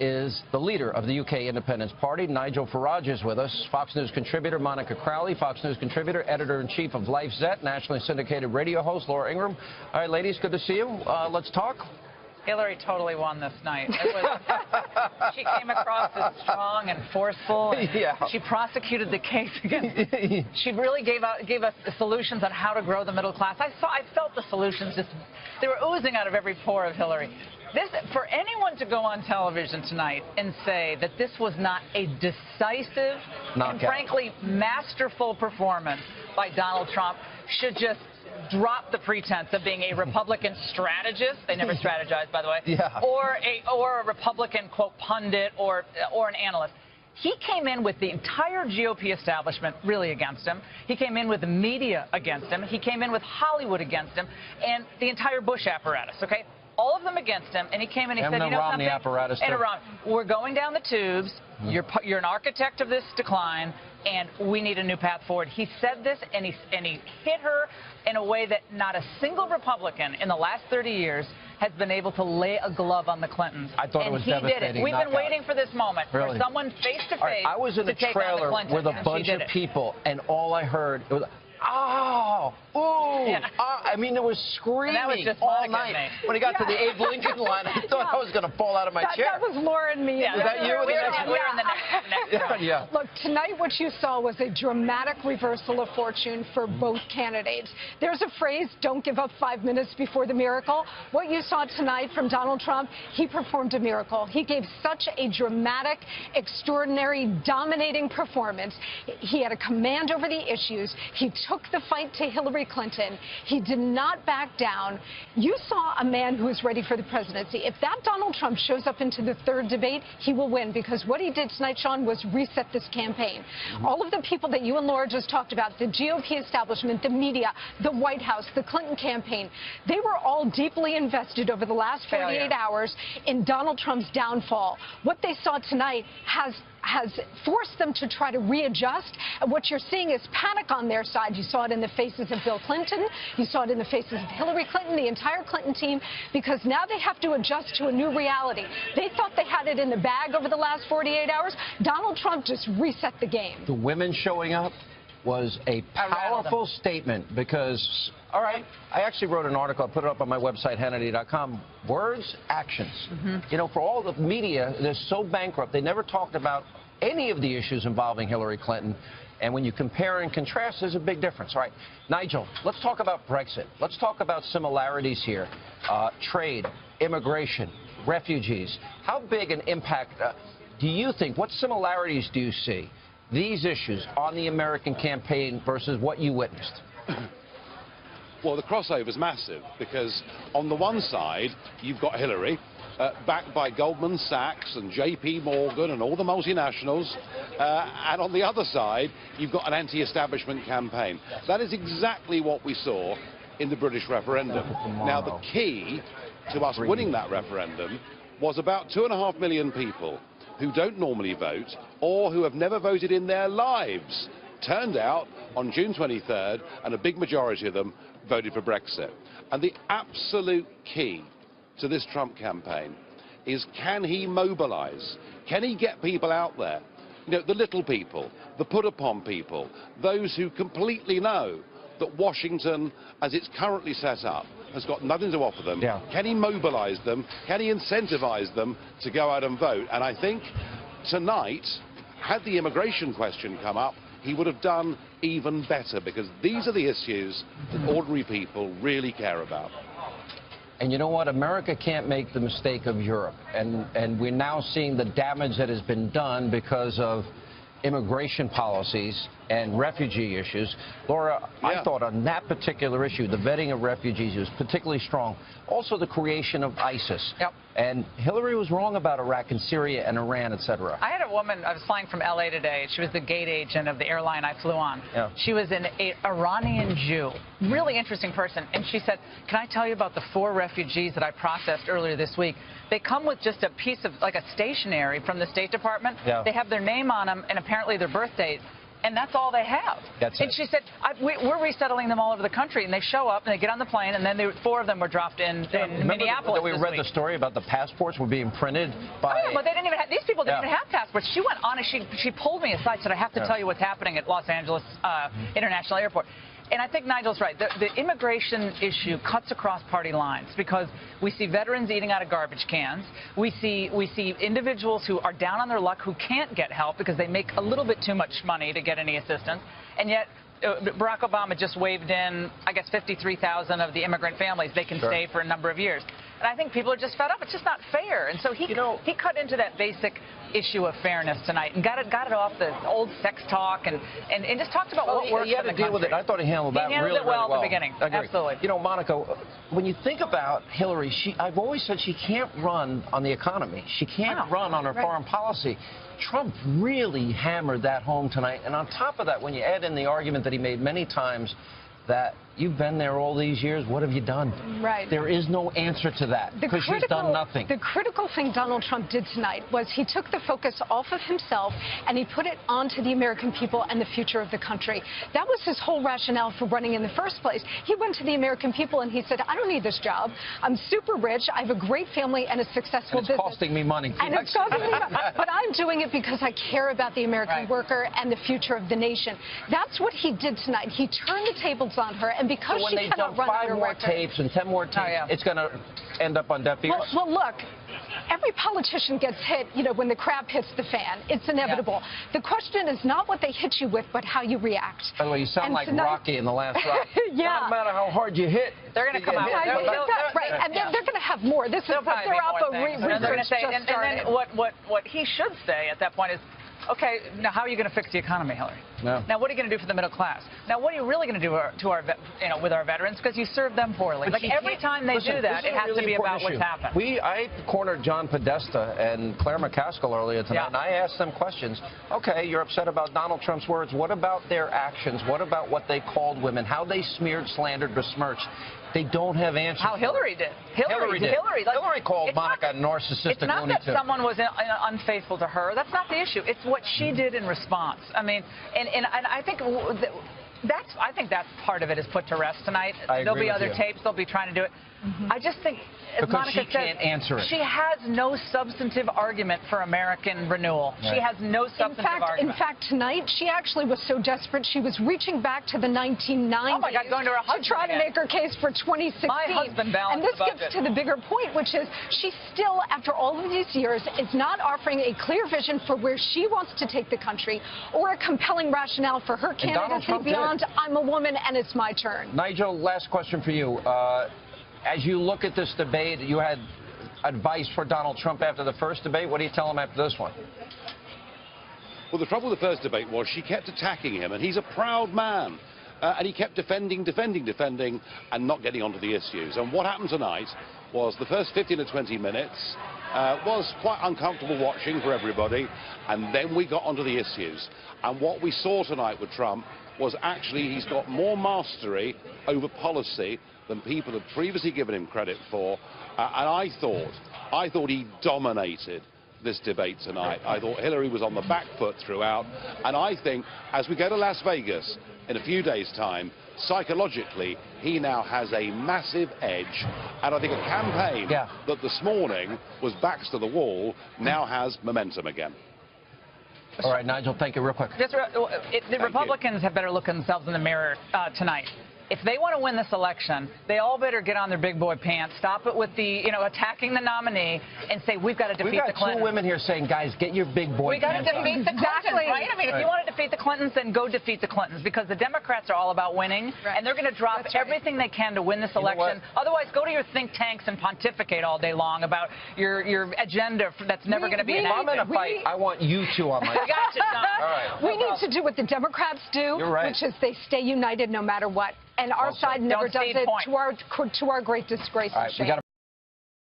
is the leader of the UK Independence Party. Nigel Farage is with us. Fox News contributor Monica Crowley, Fox News contributor, editor-in-chief of LifeZette, nationally syndicated radio host Laura Ingraham. All right, ladies, good to see you. Let's talk. Hillary totally won this night. She came across as strong and forceful. And she prosecuted the case against. She really gave us the solutions on how to grow the middle class. I felt the solutions they were oozing out of every pore of Hillary. For anyone to go on television tonight and say that this was not a decisive and frankly masterful performance by Donald Trump should just drop the pretense of being a Republican strategist. They never strategized, by the way. Or a Republican, quote, pundit or an analyst. He came in with the entire GOP establishment really against him. He came in with the media against him. He came in with Hollywood against him and the entire Bush apparatus, okay? All of them against him, and he came in and he said, you know something? Apparatus and we're going down the tubes. You're an architect of this decline, and we need a new path forward. He said this, and he hit her in a way that not a single Republican in the last 30 years has been able to lay a glove on the Clintons. I thought it was devastating. And he did it. We've been waiting for this moment for someone face-to-face I was in a trailer with a bunch of people, and all I heard was, oh, ooh. I mean, there was screaming all night. When he got to the Abe Lincoln line, I thought I was going to fall out of my chair. That was Laura and me. Was that you? We're in the next Look, tonight what you saw was a dramatic reversal of fortune for both candidates. There's a phrase, don't give up 5 minutes before the miracle. What you saw tonight from Donald Trump, he performed a miracle. He gave such a dramatic, extraordinary, dominating performance. He had a command over the issues. He took the fight to Hillary Clinton. He did not back down. You saw a man who is ready for the presidency. If that Donald Trump shows up into the third debate, he will win, because what he did tonight, Sean, was reset this campaign. All of the people that you and Laura just talked about, the GOP establishment, the media, the White House, the Clinton campaign, they were all deeply invested over the last 48 hours in Donald Trump's downfall. What they saw tonight has forced them to try to readjust. And what you're seeing is panic on their side. You saw it in the faces of Bill Clinton. You saw it in the faces of Hillary Clinton, the entire Clinton team, because now they have to adjust to a new reality. They thought they had it in the bag over the last 48 hours. Donald Trump just reset the game. The women showing up was a powerful statement because, all right, I actually wrote an article. I put it up on my website, Hannity.com. Words, actions. You know, for all the media, they're so bankrupt. They never talked about any of the issues involving Hillary Clinton. And when you compare and contrast, there's a big difference. All right, Nigel, let's talk about Brexit. Let's talk about similarities here. Trade, immigration, refugees. How big an impact do you think, what similarities do you see, these issues on the American campaign versus what you witnessed? Well, the crossover is massive because on the one side, you've got Hillary, backed by Goldman Sachs and JP Morgan and all the multinationals. And on the other side, you've got an anti-establishment campaign. That is exactly what we saw in the British referendum. Now, the key to us winning that referendum was about 2.5 million people who don't normally vote or who have never voted in their lives turned out on June 23rd, and a big majority of them voted for Brexit. And the absolute key to this Trump campaign is, can he mobilize? Can he get people out there? You know, the little people, the put-upon people, those who completely know that Washington, as it's currently set up, has got nothing to offer them. Can he mobilize them? Can he incentivize them to go out and vote? And I think tonight, had the immigration question come up, he would have done even better, because these are the issues that ordinary people really care about. And you know what? America can't make the mistake of Europe. And we're now seeing the damage that has been done because of immigration policies and refugee issues. Laura, I thought on that particular issue, the vetting of refugees was particularly strong. Also the creation of ISIS. And Hillary was wrong about Iraq and Syria and Iran, etc. I had a woman, I was flying from LA today. She was the gate agent of the airline I flew on. She was an Iranian Jew, really interesting person. And she said, can I tell you about the 4 refugees that I processed earlier this week? They come with just a piece of, like a stationery from the State Department. They have their name on them and apparently their birth date. and that's all they have. That's and it. she said, we're resettling them all over the country, and they show up, and they get on the plane, and then 4 of them were dropped in Minneapolis we read the story about the passports were being printed by... Oh, yeah, but they didn't even have, these people didn't even have passports. She went on, and she pulled me aside, said, I have to tell you what's happening at Los Angeles International Airport. And I think Nigel's right. The immigration issue cuts across party lines because we see veterans eating out of garbage cans. We see individuals who are down on their luck who can't get help because they make a little bit too much money to get any assistance. And yet Barack Obama just waved in, I guess, 53,000 of the immigrant families. They can stay for a number of years. And I think people are just fed up. It's just not fair. And so he cut into that basic issue of fairness tonight and got it off the old sex talk and just talked about what works for the country. Deal with it. I thought he handled that really well at the beginning. Absolutely. You know, Monica, when you think about Hillary, I've always said she can't run on the economy. She can't run on her foreign policy. Trump really hammered that home tonight. And on top of that, when you add in the argument that he made many times that you've been there all these years, what have you done? Right. There is no answer to that because she's done nothing. The critical thing Donald Trump did tonight was he took the focus off of himself and he put it onto the American people and the future of the country. That was his whole rationale for running in the first place. He went to the American people and he said, I don't need this job. I'm super rich. I have a great family and a successful business. It's costing me money. And it's costing me money. But I'm doing it because I care about the American worker and the future of the nation. That's what he did tonight. He turned the tables on her. And because so when she they dump 5 more tapes and 10 more tapes, it's going to end up on deaf ears? Well, look, every politician gets hit, you know, when the crap hits the fan. It's inevitable. The question is not what they hit you with, but how you react. By the way, you sound like Rocky in the last rock. No matter how hard you hit, they're going to come out with right, and they're going to have more. This is they're up a research and then what he should say at that point is, okay, now how are you going to fix the economy, Hillary? No. Now, what are you going to do for the middle class? Now, what are you really going to do with our veterans? Because you serve them poorly. Like every time they do that, it has to be about what's happened. I cornered John Podesta and Claire McCaskill earlier tonight, and I asked them questions. Okay, you're upset about Donald Trump's words. What about their actions? What about what they called women? How they smeared, slandered, besmirched? They don't have answers. How Hillary did. Hillary called Monica narcissistic. It's not that someone was unfaithful to her. That's not the issue. It's what she did in response. I mean, and I think that's part of it is put to rest tonight. There'll be other tapes. They'll be trying to do it. I just think, as Monica said, can't answer it. She has no substantive argument for American renewal. Right. She has no substantive argument. In fact, tonight, she actually was so desperate, she was reaching back to the 1990s my God, going to her husband to try to make her case for 2016. My husband balanced and this gets to the bigger point, which is she still, after all of these years, is not offering a clear vision for where she wants to take the country or a compelling rationale for her candidacy beyond, I'm a woman and it's my turn. Nigel, last question for you. As you look at this debate, you had advice for Donald Trump after the first debate. What do you tell him after this one? Well, the trouble with the first debate was she kept attacking him, and he's a proud man. And he kept defending, and not getting onto the issues. And what happened tonight was the first 15 to 20 minutes was quite uncomfortable watching for everybody, and then we got onto the issues. And what we saw tonight with Trump was actually he's got more mastery over policy than people had previously given him credit for. And I thought he dominated this debate tonight. I thought Hillary was on the back foot throughout. And I think as we go to Las Vegas in a few days' time, psychologically, he now has a massive edge. And I think a campaign that this morning was backs to the wall now has momentum again. All right, Nigel, thank you. Real quick. The Republicans have better look at themselves in the mirror tonight. If they want to win this election, they all better get on their big boy pants, stop it with the, attacking the nominee, and say, we've got to defeat the Clintons. We've got 2 women here saying, guys, get your big boy pants on. We got to defeat the Clintons, right? I mean, if you want to defeat the Clintons, then go defeat the Clintons, because the Democrats are all about winning, and they're going to drop everything they can to win this election. Otherwise, go to your think tanks and pontificate all day long about your agenda that's never going to be enacted. If I'm in a fight, I want you 2 on my side. Gotcha, Tom. All right. We need to do what the Democrats do, which is they stay united no matter what. And our side never does it, to our great disgrace and shame.